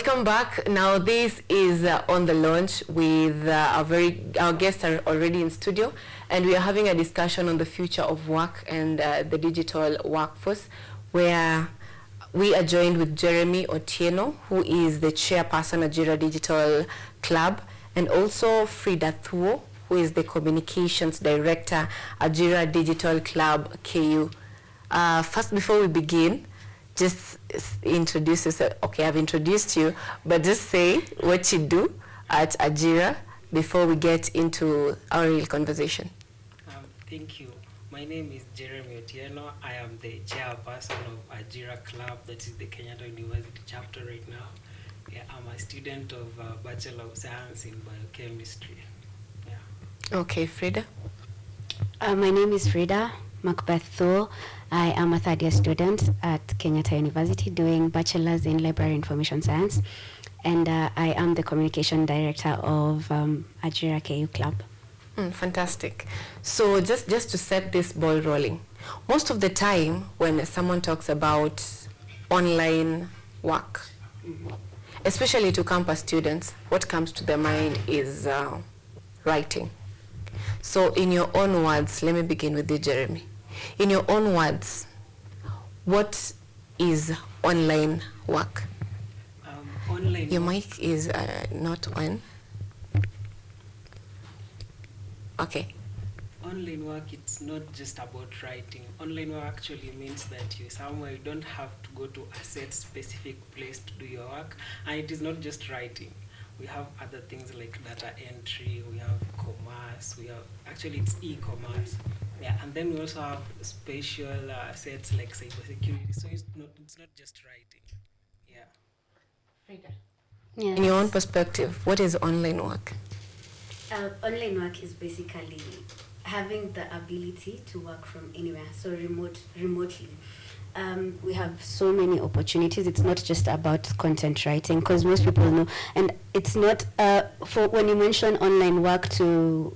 Welcome back. Now this is on the launch with our guests are already in studio, and we are having a discussion on the future of work and the digital workforce, where we are joined with Jeremy Otieno, who is the chairperson of Ajira Digital Club, and also Frida Thuo, who is the communications director at Ajira Digital Club KU. First, before we begin, just introduce yourself. Okay, I've introduced you, but just say what you do at Ajira before we get into our real conversation. Thank you. My name is Jeremy Otieno. I am the chairperson of Ajira Club, that is the Kenyatta University chapter right now. Yeah, I'm a student of Bachelor of Science in Biochemistry. Yeah. Okay, Frida. My name is Frida Macbeth Thuo. I am a third-year student at Kenyatta University doing Bachelor's in Library Information Science, and I am the communication director of Ajira KU Club. Fantastic. So just to set this ball rolling, most of the time when someone talks about online work, especially to campus students, what comes to their mind is writing. So in your own words, let me begin with you, Jeremy. In your own words, what is online work? Online Your work. mic is not on. Okay. Online work, it's not just about writing. Online work actually means that you don't have to go to a set specific place to do your work, and it is not just writing. We have other things like data entry, we have commerce, actually it's e-commerce. Yeah, and then we also have special sets like cybersecurity. So it's not just writing. Yeah. Yes. In your own perspective, what is online work? Online work is basically having the ability to work from anywhere, so remotely. We have so many opportunities. It's not just about content writing, because most people know, and it's not for when you mention online work to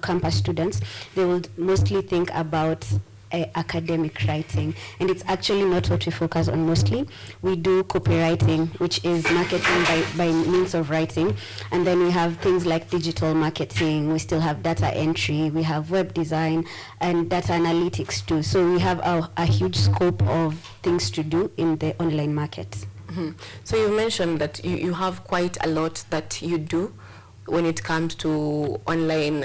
campus students, they will mostly think about academic writing, and it's actually not what we focus on mostly. We do copywriting, which is marketing by means of writing, and then we have things like digital marketing. We still have data entry, we have web design and data analytics too. So we have a huge scope of things to do in the online market. Mm-hmm. So you mentioned that you have quite a lot that you do when it comes to online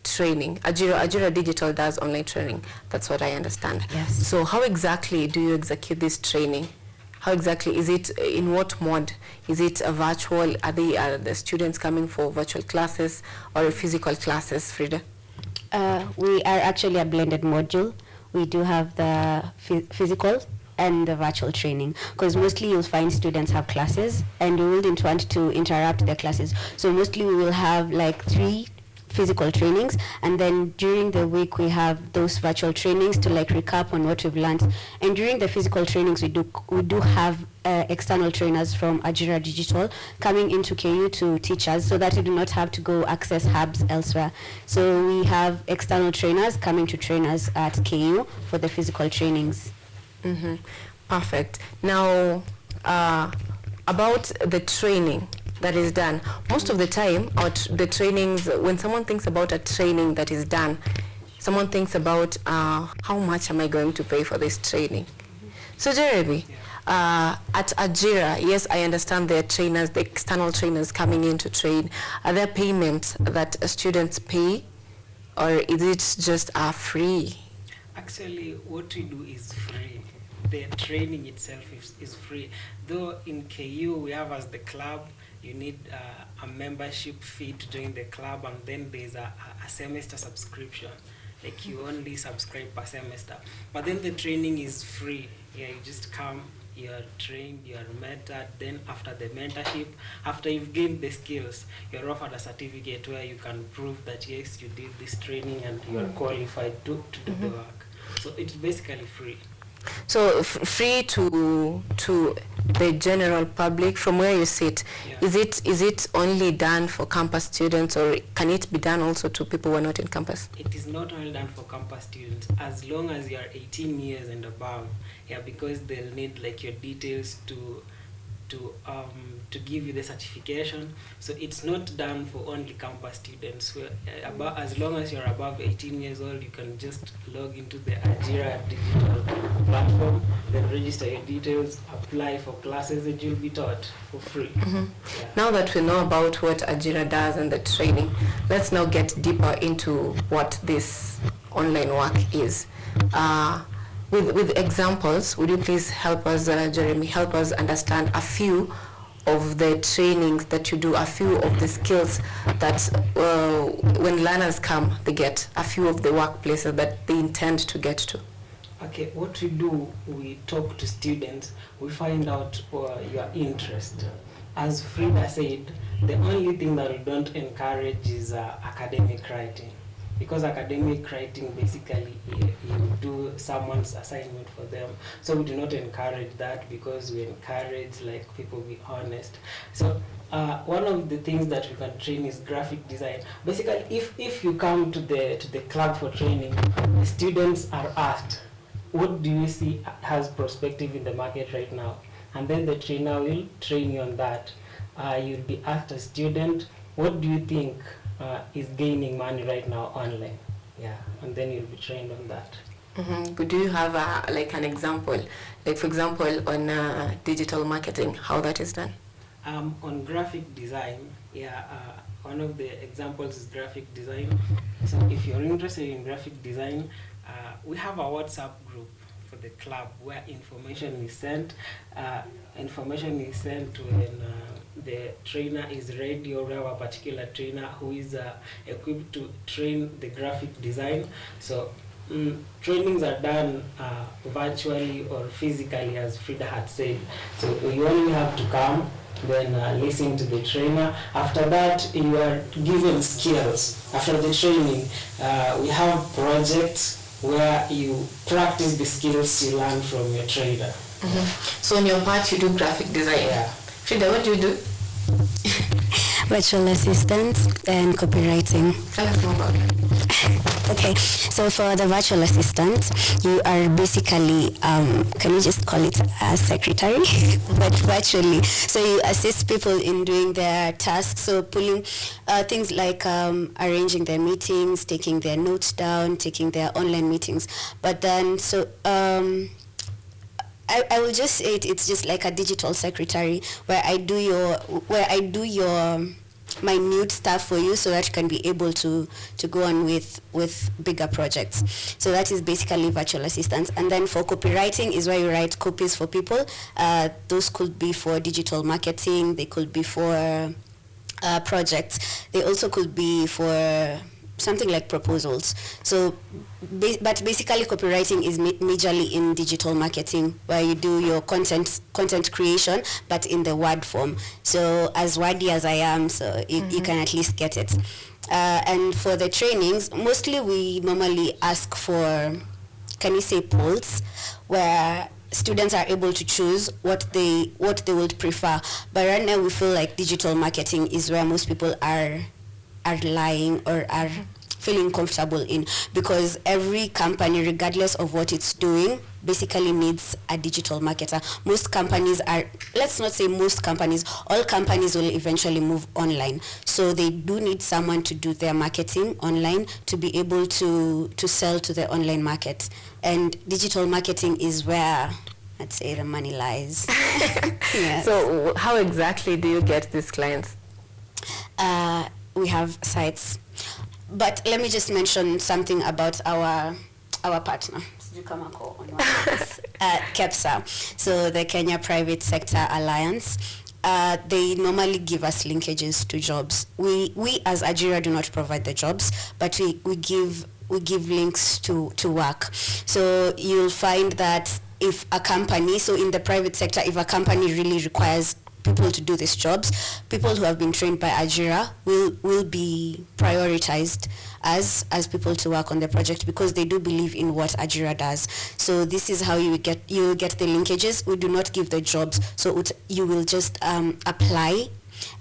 training. Ajira Digital does online training. That's what I understand. Yes. So how exactly do you execute this training? How exactly is it? In what mode? Is it a virtual? Are the students coming for virtual classes or physical classes, Frida? We are actually a blended module. We do have the physical and the virtual training, because mostly you'll find students have classes and we wouldn't want to interrupt their classes. So mostly we will have like 3 physical trainings, and then during the week we have those virtual trainings to like recap on what we've learned. And during the physical trainings we do have external trainers from Ajira Digital coming into KU to teach us, so that we do not have to go access hubs elsewhere. So we have external trainers coming to train us at KU for the physical trainings. Mm-hmm. Perfect. Now, about the training that is done, most of the time, the trainings, when someone thinks about a training that is done, someone thinks about how much am I going to pay for this training? So Jeremy, at Ajira, yes, I understand there are trainers, the external trainers coming in to train. Are there payments that students pay, or is it just free? Actually, what we do is free. The training itself is free. Though in KU, we have as the club, you need a membership fee to join the club, and then there's a semester subscription. Like you only subscribe per semester. But then the training is free. Yeah, you just come, you're trained, you're mentored. Then after the mentorship, after you've gained the skills, you're offered a certificate where you can prove that yes, you did this training and you're qualified to do the work. So it's basically free. So free to the general public from where you sit. Yeah. Is it only done for campus students, or can it be done also to people who are not in campus? It is not only done for campus students, as long as you are 18 years and above. Yeah, because they'll need like your details to to give you the certification. So it's not done for only campus students. As long as you're above 18 years old, you can just log into the Ajira Digital platform, then register your details, apply for classes, and you'll be taught for free. Mm-hmm. Yeah. Now that we know about what Ajira does and the training, let's now get deeper into what this online work is. With examples, would you please help us, Jeremy, help us understand a few of the trainings that you do, a few of the skills that when learners come, they get, a few of the workplaces that they intend to get to? Okay, what we do, we talk to students, we find out your interest. As Frida said, the only thing that we don't encourage is academic writing. Because academic writing, basically, you do someone's assignment for them. So we do not encourage that, because we encourage, like, people be honest. So one of the things that we can train is graphic design. Basically, if you come to the club for training, the students are asked, what do you see has prospective in the market right now? And then the trainer will train you on that. You'll be asked, a student, what do you think is gaining money right now online? Yeah, and then you'll be trained on that. Mm-hmm. Do you have like an example, like for example on digital marketing, how that is done? On graphic design, one of the examples is graphic design. So if you're interested in graphic design, we have a WhatsApp group for the club where information is sent. Information is sent when the trainer is ready, or we have a particular trainer who is equipped to train the graphic design. So trainings are done virtually or physically, as Frida had said. So you only have to come, then listen to the trainer. After that, you are given skills. After the training, we have projects where you practice the skills you learn from your trainer. Mm-hmm. So in your part, you do graphic design. Yeah. Frida, what do you do? Virtual assistant and copywriting. Tell us more about it. Okay, so for the virtual assistant, you are basically, can you just call it a secretary? But virtually. So you assist people in doing their tasks, so pulling things like arranging their meetings, taking their notes down, taking their online meetings. But then, so I will just say it's just like a digital secretary where I do your minute stuff for you, so that you can be able to go on with bigger projects. So that is basically virtual assistants. And then for copywriting is where you write copies for people. Those could be for digital marketing, they could be for projects, they also could be for something like proposals. So but basically copywriting is majorly in digital marketing, where you do your content creation, but in the word form. So as wordy as I am, so you can at least get it. And for the trainings, mostly we normally ask for, can you say, polls, where students are able to choose what they would prefer. But right now we feel like digital marketing is where most people are lying or are feeling comfortable in, because every company, regardless of what it's doing, basically needs a digital marketer. Most companies are, let's not say most companies, all companies will eventually move online. So they do need someone to do their marketing online to be able to sell to the online market. And digital marketing is where, I'd say, the money lies. Yes. So how exactly do you get these clients? We have sites. But let me just mention something about our partner. KEPSA, so the Kenya Private Sector Alliance. They normally give us linkages to jobs. We as Ajira do not provide the jobs, but we give links to work. So you'll find that if a company, so in the private sector, if a company really requires people to do these jobs, people who have been trained by Ajira will be prioritized as people to work on the project, because they do believe in what Ajira does. So this is how you get the linkages. We do not give the jobs, so you will just apply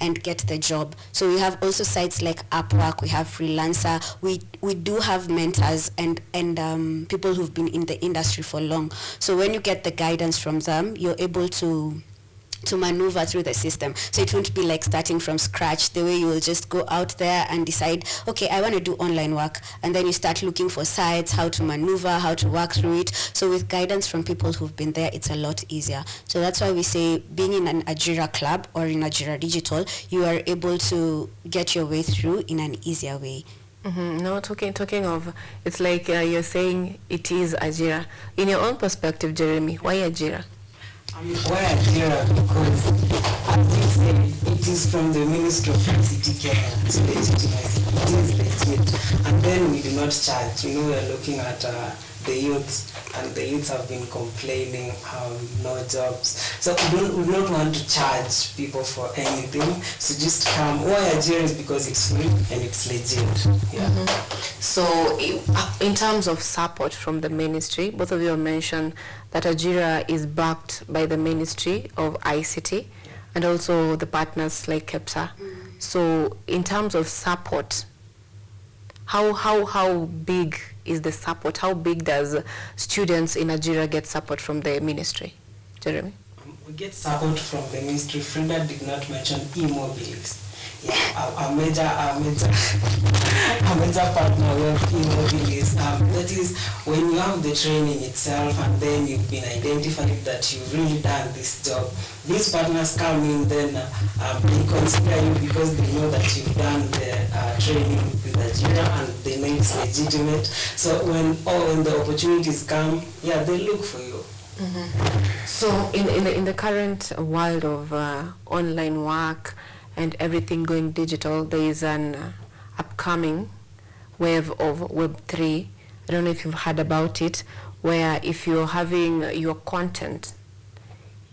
and get the job. So we have also sites like Upwork, we have Freelancer, we do have mentors and people who've been in the industry for long. So when you get the guidance from them, you're able to to maneuver through the system. So it won't be like starting from scratch, the way you will just go out there and decide, okay, I want to do online work, and then you start looking for sites, how to maneuver, how to work through it. So with guidance from people who've been there, it's a lot easier. So that's why we say being in an Ajira club or in Ajira Digital, you are able to get your way through in an easier way. No, talking of, it's like you're saying it is Ajira. In your own perspective, Jeremy, why Ajira? Why Ajira? Because, as you said, it is from the Ministry of ICT Kenya. It's legitimacy. It is legit. And then we do not charge. You know, we are looking at the youth, and the youth have been complaining, no jobs. So we don't want to charge people for anything. So just come. Why Ajira is because it's free and it's legit. Yeah. So in terms of support from the ministry, both of you have mentioned that Ajira is backed by the Ministry of ICT and also the partners like KEPSA. So in terms of support, how big is the support? How big does students in Ajira get support from the ministry? Jeremy? We get support from the ministry. Frida did not mention e-mobilis. Yeah, a major partner with e-mobilis. That is when you have the training itself and then you've been identified that you've really done this job. These partners come in, then they consider you because they know that you've done the training with Ajira and they know it's legitimate. So when the opportunities come, yeah, they look for you. So in the current world of online work and everything going digital, there is an upcoming wave of Web3. I don't know if you've heard about it, where if you're having your content,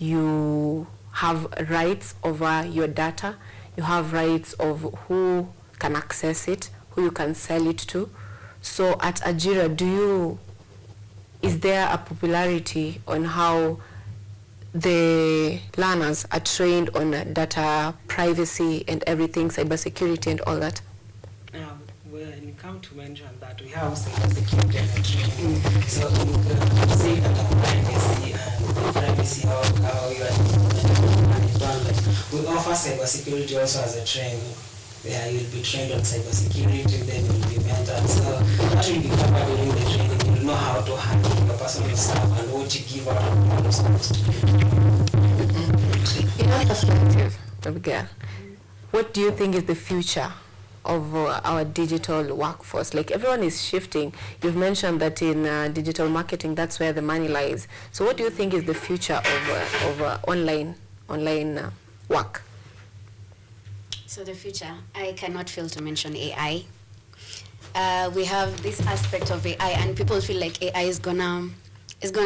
you have rights over your data, you have rights of who can access it, who you can sell it to. So at Ajira, is there a popularity on how the learners are trained on data privacy and everything, cybersecurity and all that? When you come to mention that, we have cybersecurity and training. So you say data privacy and privacy, how you are managed online. We offer cybersecurity also as a training. Yeah, you'll be trained on cybersecurity, then you'll be mentored. So that will be covered during the training. You'll know how to handle your personal stuff and what to give out and what you're supposed to do. In your perspective, Abigail, what do you think is the future of our digital workforce? Like everyone is shifting. You've mentioned that in digital marketing, that's where the money lies. So what do you think is the future of online work? So the future, I cannot fail to mention AI. We have this aspect of AI, and people feel like AI is gonna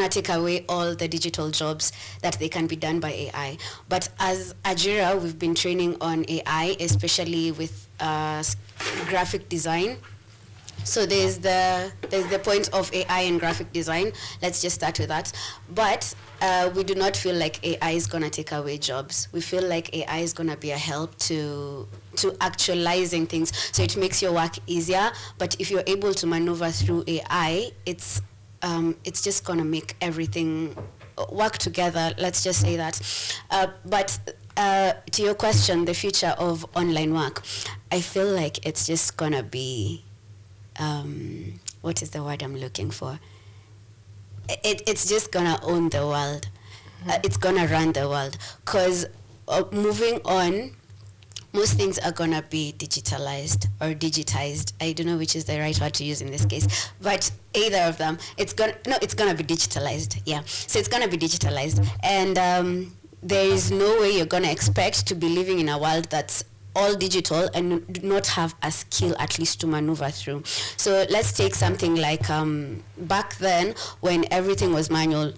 take away all the digital jobs that they can be done by AI. But as Ajira, we've been training on AI, especially with graphic design. So there's the point of AI and graphic design. Let's just start with that. But we do not feel like AI is going to take away jobs. We feel like AI is going to be a help to actualizing things. So it makes your work easier. But if you're able to maneuver through AI, it's just going to make everything work together. Let's just say that. But to your question, the future of online work, I feel like it's just going to be... what is the word I'm looking for? It's just gonna own the world. It's gonna run the world. Because moving on, most things are gonna be digitalized or digitized. I don't know which is the right word to use in this case, but either of them, it's gonna be digitalized. Yeah, so it's gonna be digitalized, and there is no way you're gonna expect to be living in a world that's all digital and do not have a skill at least to maneuver through. So let's take something like back then when everything was manual,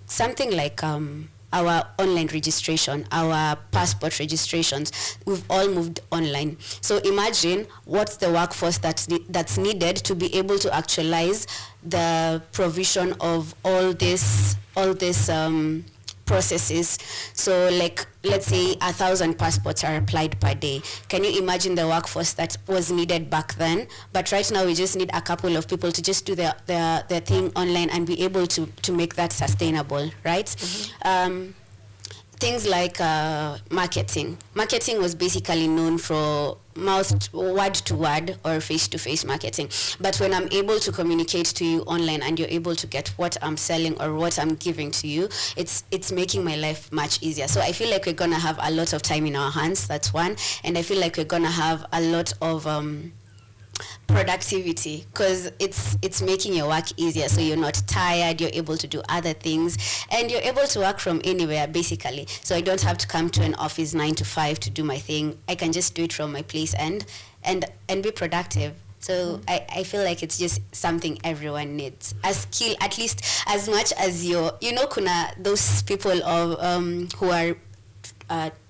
something like our online registration, our passport registrations, we've all moved online. So imagine what's the workforce that's needed to be able to actualize the provision of all this processes. So like, let's say 1,000 passports are applied per day. Can you imagine the workforce that was needed back then? But right now we just need a couple of people to just do their thing online and be able to make that sustainable, right? things like marketing. Marketing was basically known for word to word or face to face marketing. But when I'm able to communicate to you online and you're able to get what I'm selling or what I'm giving to you, it's making my life much easier. So I feel like we're gonna have a lot of time in our hands. That's one. And I feel like we're gonna have a lot of productivity, because it's making your work easier, so you're not tired, you're able to do other things, and you're able to work from anywhere basically. So I don't have to come to an office 9 to 5 to do my thing. I can just do it from my place and be productive. So I feel like it's just something everyone needs, a skill, at least as much as kuna those people of who are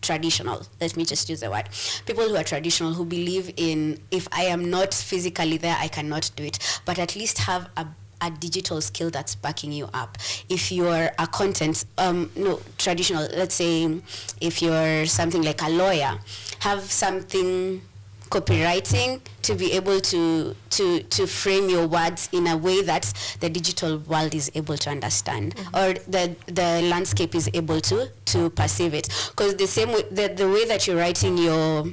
traditional, let me just use the word, people who are traditional, who believe in, if I am not physically there, I cannot do it, but at least have a digital skill that's backing you up. If you're a content, traditional, let's say if you're something like a lawyer, have something copywriting to be able to frame your words in a way that the digital world is able to understand, or the landscape is able to perceive it. Because the same way, the way that you're writing your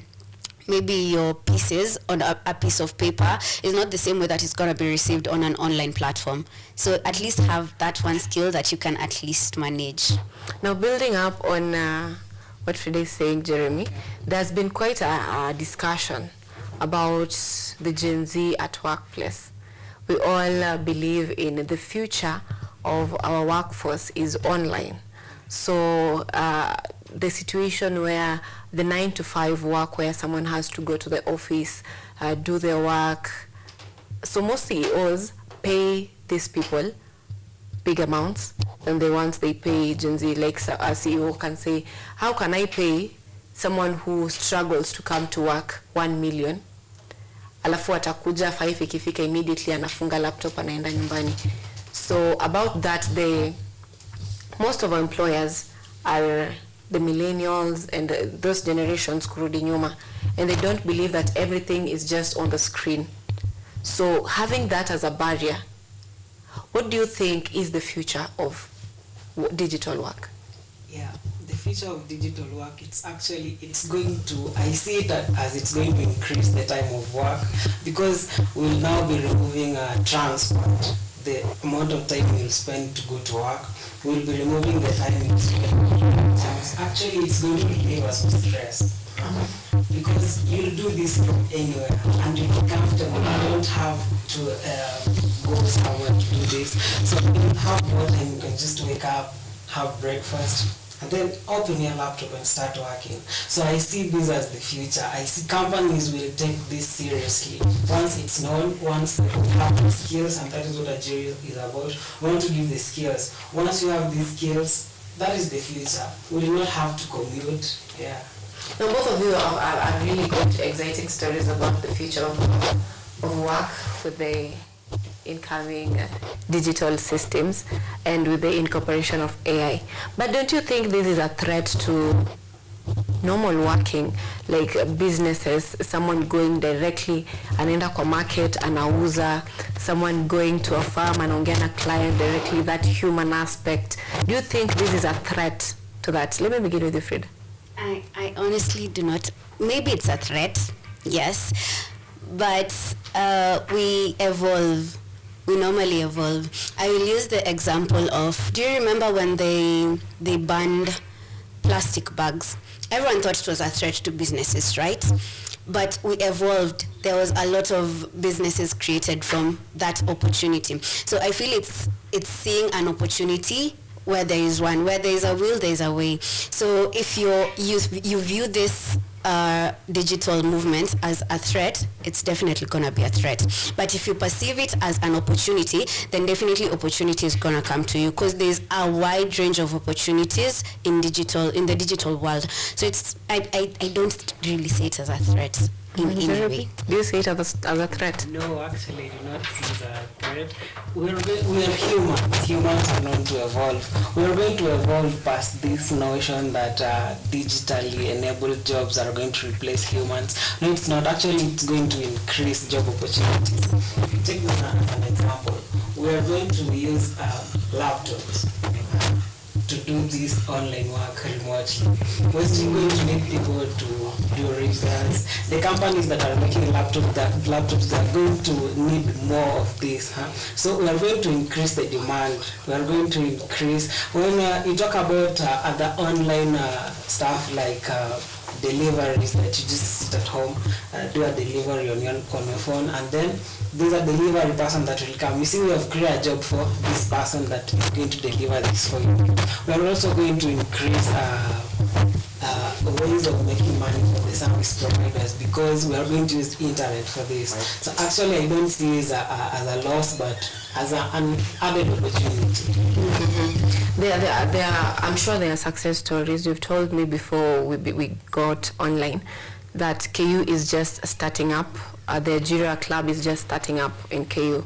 pieces on a piece of paper is not the same way that it's going to be received on an online platform. So at least have that one skill that you can at least manage. Now, building up on what Frida is saying, Jeremy, there's been quite a discussion about the Gen Z at workplace. We all believe in the future of our workforce is online. So the situation where the 9 to 5 work, where someone has to go to the office, do their work. So most CEOs pay these people big amounts than the ones they pay Gen Z. Like a CEO can say, how can I pay someone who struggles to come to work 1 million? Alafu atakuja 5 ikifika immediately anafunga laptop anaenda nyumbani. So about that, most of our employers are the millennials and those generations kurudi nyuma, and they don't believe that everything is just on the screen. So having that as a barrier, what do you think is the future of digital work? Yeah, the future of digital work, it's going to, I see it as it's going to increase the time of work, because we'll now be removing transport, the amount of time you'll spend to go to work. We'll be removing the time you'll spend. Actually, it's going to relieve us of stress. Because you'll do this from anywhere and you'll be comfortable. You don't have to go somewhere to do this. So you have more time, you can just wake up, have breakfast, and then open your laptop and start working. So I see this as the future. I see companies will take this seriously. Once it's known, once they have the skills, and that is what Ajira is about. We want to give the skills. Once you have these skills, that is the future. We do not have to commute. Yeah. Now, both of you are really good, exciting stories about the future of work with the incoming digital systems and with the incorporation of AI. But don't you think this is a threat to normal working, like businesses, someone going directly anaenda kwa market anauza, someone going to a farm anaongea na client directly, that human aspect? Do you think this is a threat to that? Let me begin with you, Frida. I honestly do not. Maybe it's a threat, yes, but we evolve. We normally evolve. I will use the example of, do you remember when they banned plastic bags? Everyone thought it was a threat to businesses, right? But we evolved. There was a lot of businesses created from that opportunity. So I feel it's seeing an opportunity where there is one, where there is a will, there is a way. So if you view this digital movement as a threat, it's definitely gonna be a threat. But if you perceive it as an opportunity, then definitely opportunity is gonna come to you, because there's a wide range of opportunities in the digital world. So I don't really see it as a threat in any way. Do you see it as a threat? No, actually, I do not see it as a threat. We're humans. Humans are known to evolve. We're going to evolve past this notion that digitally enabled jobs are going to replace humans. No, it's not. Actually, it's going to increase job opportunities. If you take an example, we are going to use laptops to do this online work remotely. We're still going to need people to do research. The companies that are making laptops, they're going to need more of this. So we are going to increase the demand. We are going to increase. When you talk about other online stuff like deliveries, that you just sit at home, do a delivery on your phone, and then there's a delivery person that will come. You see, we have created a job for this person that is going to deliver this for you. We are also going to increase ways of making money for the service providers, because we are going to use internet for this. So actually, I don't see it as a loss, but as an added opportunity. There are, I'm sure there are success stories. You've told me before we got online that KU is just starting up. The Ajira Club is just starting up in KU.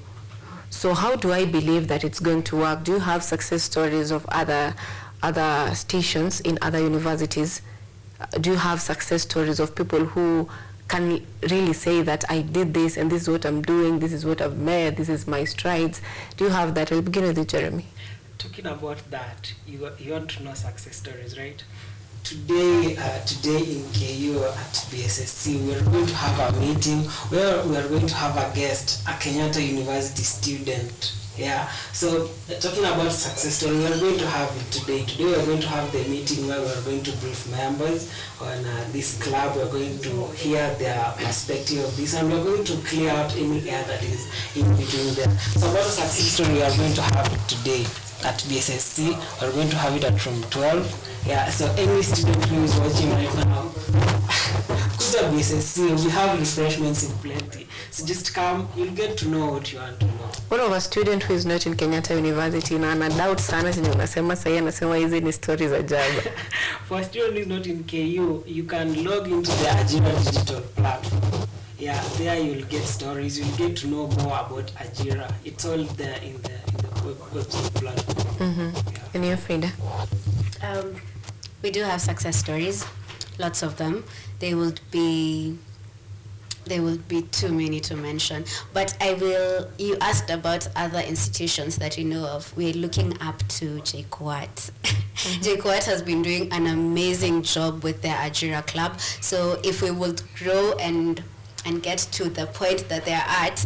So how do I believe that it's going to work? Do you have success stories of other stations in other universities? Do you have success stories of people who can really say that I did this and this is what I'm doing, this is what I've made, this is my strides? Do you have that? I'll begin with you, Jeremy. Talking about that, you want to know success stories, right? Today in KU at BSSC, we are going to have a meeting where we are going to have a guest, a Kenyatta University student. Yeah, so talking about success story, we are going to have it today. Today we are going to have the meeting where we are going to brief members on this club. We are going to hear their perspective of this, and we are going to clear out any air that is in between there. So about the success story, we are going to have it today at BSSC. We are going to have it at room 12. Yeah, so any student who is watching right now, go to BSSC. We have refreshments in plenty. So just come, you'll get to know what you want to know. What of a student who is not in Kenyatta University na ana doubt sana chenye unasema sasa anasema hizi ni stories ajabu? For a student who is not in KU, you can log into the Ajira Digital platform. Yeah, there you'll get stories, you'll get to know more about Ajira. It's all there in the website platform. Yeah. And you, Frida? We do have success stories, lots of them. There will be too many to mention, but you asked about other institutions that you know of. We're looking up to JKUAT. JKUAT has been doing an amazing job with their Ajira Club. So if we would grow and get to the point that they're at,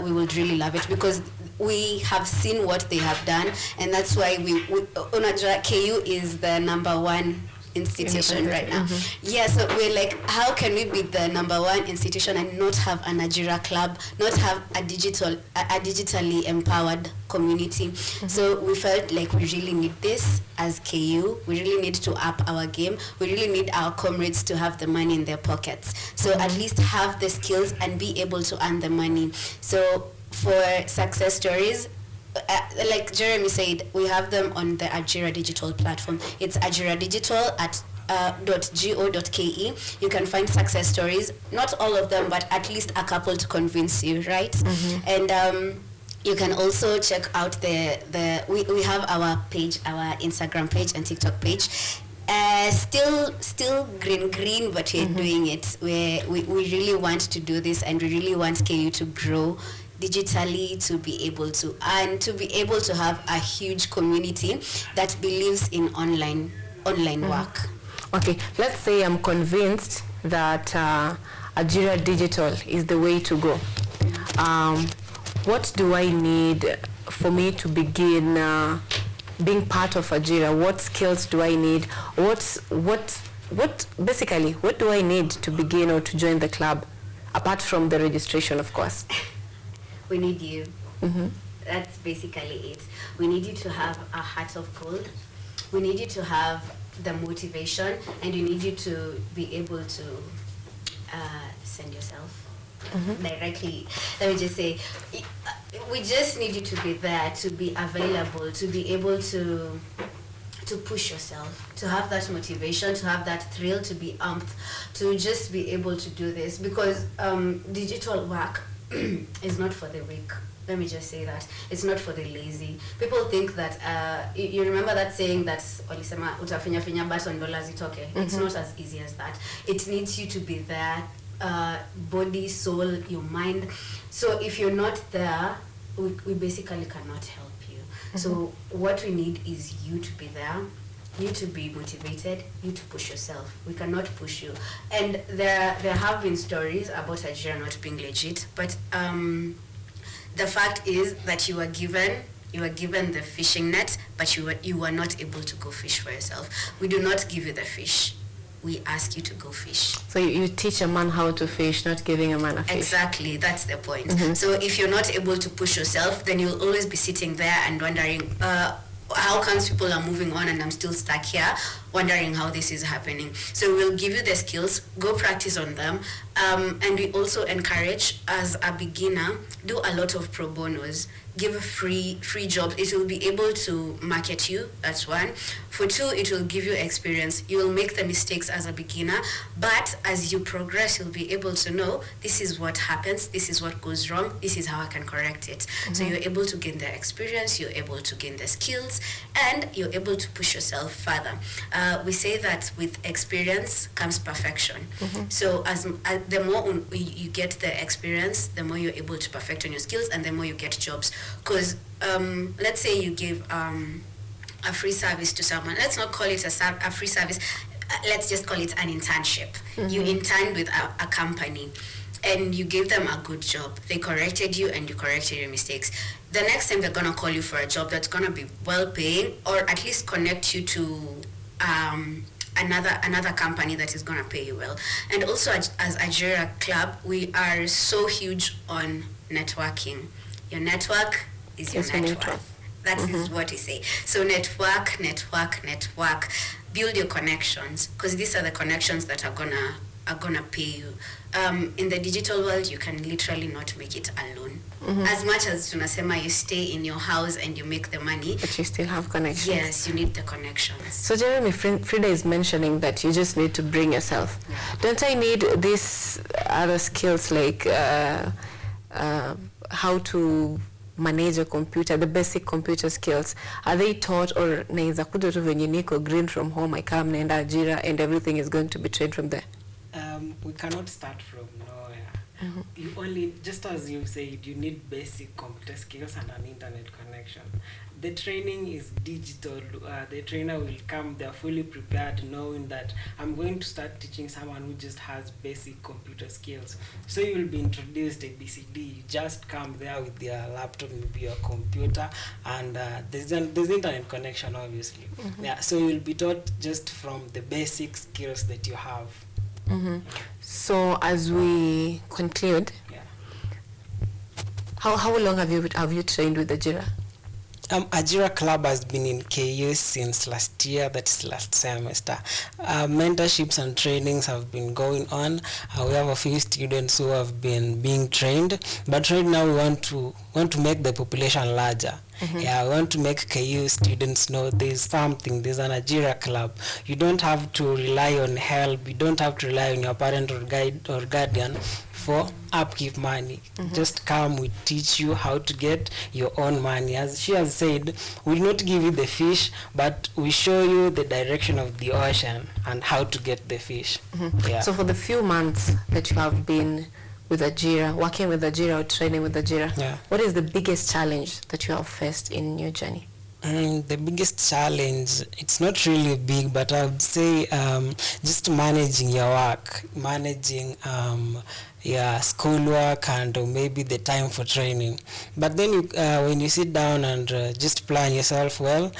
we would really love it, because we have seen what they have done, and that's why KU is the number one institution right now. Yeah, so we're like, how can we be the number one institution and not have an Ajira Club, not have a digitally empowered community? So we felt like we really need this as KU. We really need to up our game. We really need our comrades to have the money in their pockets. So at least have the skills and be able to earn the money. So for success stories, like Jeremy said, we have them on the Ajira Digital platform. It's Ajira Digital at .go.ke. You can find success stories, not all of them, but at least a couple to convince you, right? And you can also check out we have our page, our Instagram page and TikTok page. Still green, but we're doing it. We really want to do this, and we really want KU to grow digitally, to be able to have a huge community that believes in online work. Okay, let's say I'm convinced that Ajira Digital is the way to go. What do I need for me to begin being part of Ajira? What skills do I need? What do I need to begin or to join the club, apart from the registration, of course? We need you. That's basically it. We need you to have a heart of gold. We need you to have the motivation, and we need you to be able to send yourself directly. Let me just say, we just need you to be there, to be available, to be able to push yourself, to have that motivation, to have that thrill, to be amped, to just be able to do this, because digital work is not for the weak. Let me just say that. It's not for the lazy. People think that, you remember that saying that, Olisema, utafinya finya button dola zitoke. It's not as easy as that. It needs you to be there, body, soul, your mind. So if you're not there, we basically cannot help you. So what we need is you to be there, you to be motivated, you to push yourself. We cannot push you. And there have been stories about Ajira not being legit, but the fact is that you were given the fishing net, but you were not able to go fish for yourself. We do not give you the fish. We ask you to go fish. So you teach a man how to fish, not giving a man a fish. Exactly, that's the point. So if you're not able to push yourself, then you'll always be sitting there and wondering, how comes people are moving on and I'm still stuck here, wondering how this is happening. So we'll give you the skills, go practice on them, and we also encourage, as a beginner, do a lot of pro bonos. Give free jobs. It will be able to market you, that's one. For two, it will give you experience. You will make the mistakes as a beginner, but as you progress, you'll be able to know this is what happens, this is what goes wrong, this is how I can correct it. So you're able to gain the experience, you're able to gain the skills, and you're able to push yourself further. We say that with experience comes perfection. So as the more you get the experience, the more you're able to perfect on your skills, and the more you get jobs. Because let's say you give a free service to someone. Let's not call it a free service. Let's just call it an internship. You interned with a company, and you gave them a good job. They corrected you, and you corrected your mistakes. The next time they're gonna call you for a job that's gonna be well-paying, or at least connect you to another company that is gonna pay you well. And also, as Ajira Club, we are so huge on networking. Your network is your network. That is what we say. So network. Build your connections, because these are the connections that are gonna pay you. In the digital world, you can literally not make it alone. As much as tunasema you stay in your house and you make the money, but you still have connections. Yes, you need the connections. So Jeremy, Frida is mentioning that you just need to bring yourself. Don't I need these other skills like how to manage a computer, the basic computer skills? Are they taught, or naeza kuja tu venye niko green from home, I come naenda Ajira and everything is going to be trained from there? We cannot start from nowhere. You only, just as you said, you need basic computer skills and an internet connection. The training is digital. The trainer will come, they're fully prepared, knowing that I'm going to start teaching someone who just has basic computer skills. So you will be introduced ABCD. You just come there with your laptop, maybe your computer, and there's internet connection, obviously. Yeah, so you'll be taught just from the basic skills that you have. So as we conclude, how long have you trained with Ajira? Ajira Club has been in KU since last year, that is last semester. Mentorships and trainings have been going on. We have a few students who have been being trained, but right now we want to make the population larger. Yeah, we want to make KU students know there's something, there's an Ajira Club. You don't have to rely on help, you don't have to rely on your parent or guide or guardian for upkeep money. Just come, we teach you how to get your own money. As she has said, we will not give you the fish, but we show you the direction of the ocean and how to get the fish. So for the few months that you have been with Ajira, working with Ajira or training with Ajira, what is the biggest challenge that you have faced in your journey? The biggest challenge, it's not really big, but I would say just managing your work, managing your schoolwork, and maybe the time for training. But then when you sit down and just plan yourself well,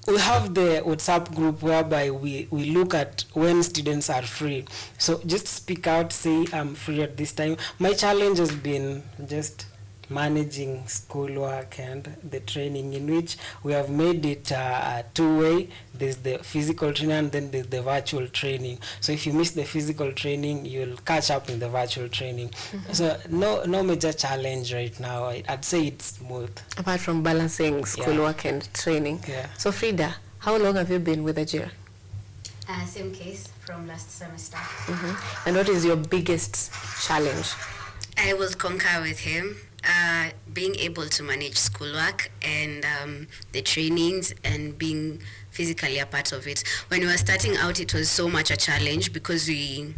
we have the WhatsApp group whereby we look at when students are free. So just speak out, say I'm free at this time. My challenge has been just managing schoolwork and the training, in which we have made it two-way. There's the physical training and then there's the virtual training. So if you miss the physical training, you'll catch up in the virtual training. So no major challenge right now. I'd say it's smooth. Apart from balancing schoolwork and training. So Frida, how long have you been with Ajira? Same case, from last semester. And what is your biggest challenge? I will concur with him. Being able to manage schoolwork and the trainings and being physically a part of it. When we were starting out, it was so much a challenge because we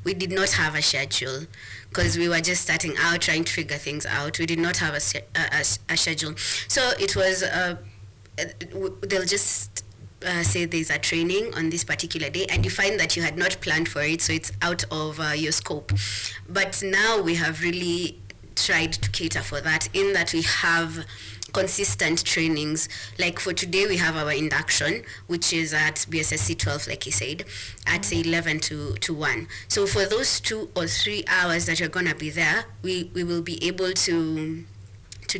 did not have a schedule, because we were just starting out trying to figure things out. We did not have a schedule. So it was they'll just say there's a training on this particular day, and you find that you had not planned for it, so it's out of your scope. But now we have really tried to cater for that, in that we have consistent trainings. Like for today, we have our induction, which is at BSSC 12, like you said, at 11 to 1. So for those 2 or 3 hours that you're going to be there, we will be able to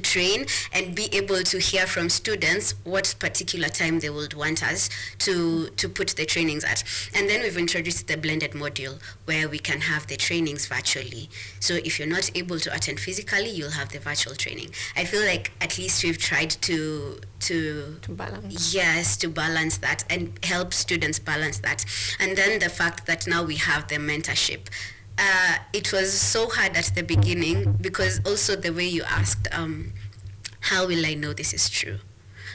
train and be able to hear from students what particular time they would want us to put the trainings at. And then we've introduced the blended module, where we can have the trainings virtually. So if you're not able to attend physically, you'll have the virtual training. I feel like at least we've tried to balance. Yes, to balance that and help students balance that. And then the fact that now we have the mentorship. It was so hard at the beginning, because also the way you asked, how will I know this is true?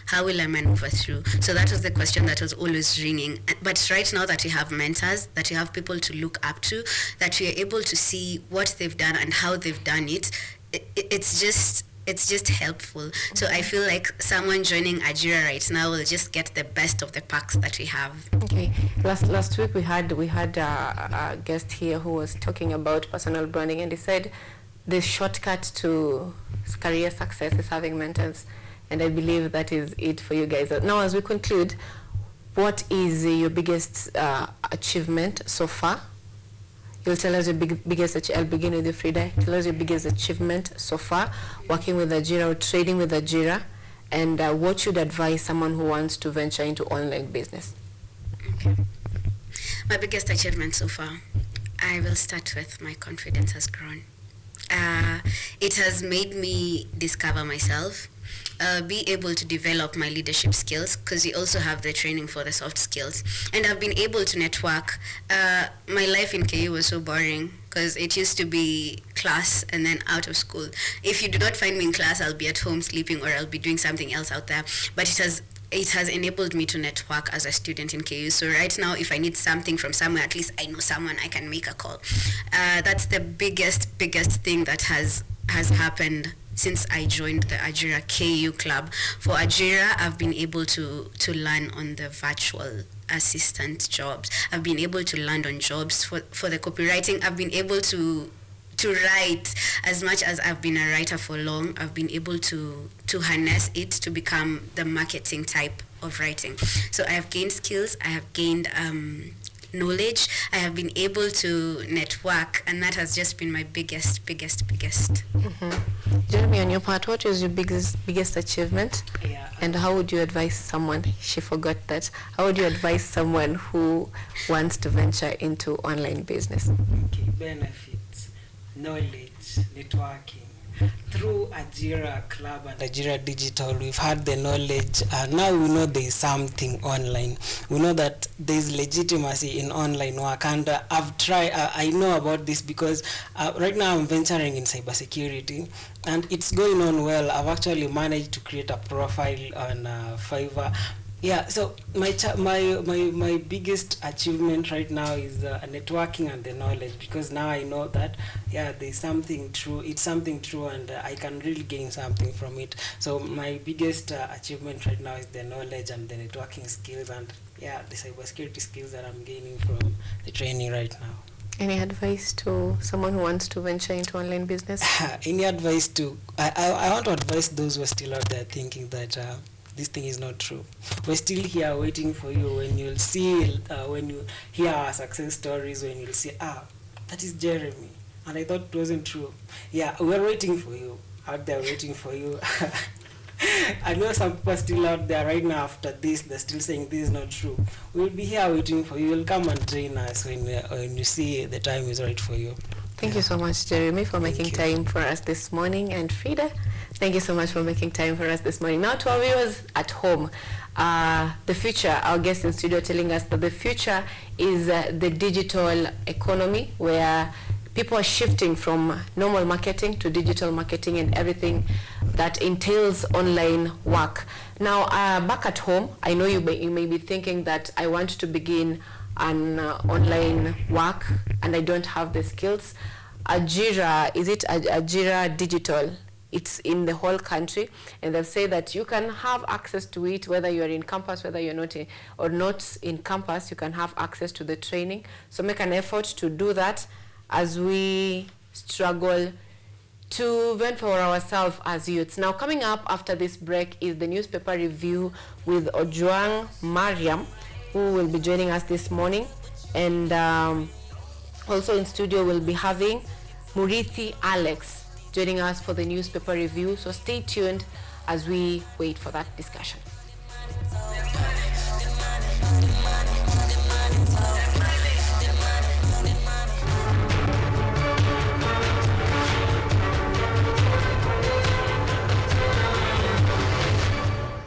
How will I maneuver through? So that was the question that was always ringing. But right now that we have mentors, that we have people to look up to, that we are able to see what they've done and how they've done it, it's just helpful. So I feel like someone joining Ajira right now will just get the best of the packs that we have. Okay. Last week we had a guest here who was talking about personal branding, and he said the shortcut to career success is having mentors, and I believe that is it for you guys. Now, as we conclude, what is your biggest achievement so far? You'll tell us your biggest. I'll begin with you, Frida. Tell us your biggest achievement so far, working with Ajira or trading with Ajira, and what you'd advise someone who wants to venture into online business. Okay. My biggest achievement so far, I will start with my confidence has grown. It has made me discover myself, be able to develop my leadership skills, because we also have the training for the soft skills, and I've been able to network. My life in KU was so boring, because it used to be class and then out of school. If you do not find me in class, I'll be at home sleeping, or I'll be doing something else out there. But it has enabled me to network as a student in KU. So right now, if I need something from somewhere, at least I know someone, I can make a call. That's the biggest thing that has happened since I joined the Ajira KU club. For Ajira, I've been able to learn on the virtual assistant jobs. I've been able to land on jobs for the copywriting. I've been able to write. As much as I've been a writer for long, I've been able to harness it to become the marketing type of writing. So I have gained skills, I have gained knowledge, I have been able to network, and that has just been my biggest. Mm-hmm. Jeremy, on your part, what is your biggest achievement? Yeah. And how would you advise someone, she forgot that, how would you advise someone who wants to venture into online business? Okay, benefits, knowledge, networking. Through Ajira Club and Ajira Digital, we've had the knowledge. Now we know there is something online. We know that there is legitimacy in online work, and I've tried. I know about this because right now I'm venturing in cybersecurity, and it's going on well. I've actually managed to create a profile on Fiverr. Yeah, so my biggest achievement right now is networking and the knowledge, because now I know that there's something true. It's something true, and I can really gain something from it. So my biggest achievement right now is the knowledge and the networking skills, and the cybersecurity skills that I'm gaining from the training right now. Any advice to someone who wants to venture into online business? Any advice to I want to advise those who are still out there thinking that this thing is not true. We're still here waiting for you. When you'll see, when you hear our success stories, when you'll see, that is Jeremy, and I thought it wasn't true. Yeah, we're waiting for you, out there waiting for you. I know some people are still out there right now after this, they're still saying this is not true. We'll be here waiting for you. You'll come and join us when you see the time is right for you. Thank you so much, Jeremy, for making time for us this morning. And Frida, thank you so much for making time for us this morning. Now to our viewers at home, the future, our guest in studio telling us that the future is the digital economy, where people are shifting from normal marketing to digital marketing and everything that entails online work. Now, back at home, I know you may be thinking that I want to begin an online work and I don't have the skills. Ajira, is it Ajira Digital, it's in the whole country, and they've said that you can have access to it whether you're in campus, whether you're not or not in campus, you can have access to the training. So make an effort to do that as we struggle to vent for ourselves as youths. Now, coming up after this break is the newspaper review with Ojwang Mariam, who will be joining us this morning. And also in studio we'll be having Murithi Alex joining us for the newspaper review. So stay tuned as we wait for that discussion.